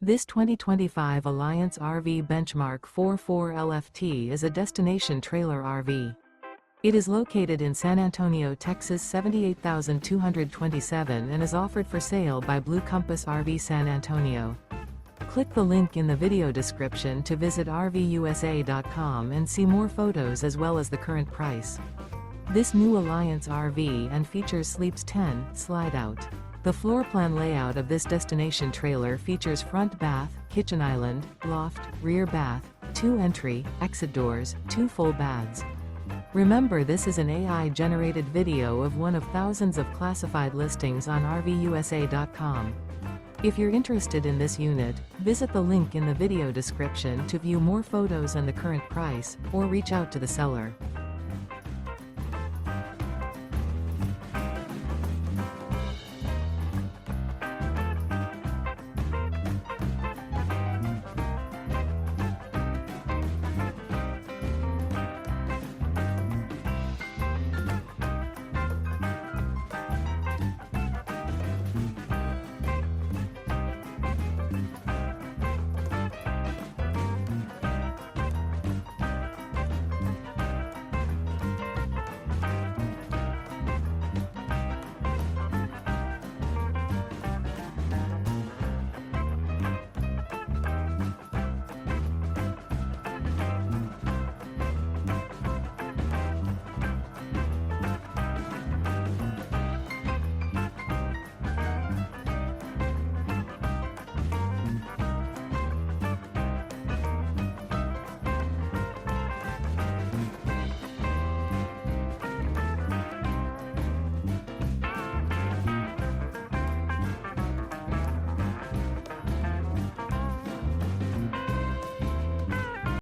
This 2025 Alliance RV Benchmark 44 LFT is a destination trailer RV. It is located in San Antonio, Texas 78227 and is offered for sale by Blue Compass RV San Antonio. Click the link in the video description to visit RVUSA.com and see more photos as well as the current price. This new Alliance RV and features Sleeps 10 Slideout. The floor plan layout of this destination trailer features front bath, kitchen island, loft, rear bath, 2 entry, exit doors, 2 full baths. Remember, this is an AI-generated video of one of thousands of classified listings on RVUSA.com. If you're interested in this unit, visit the link in the video description to view more photos and the current price, or reach out to the seller.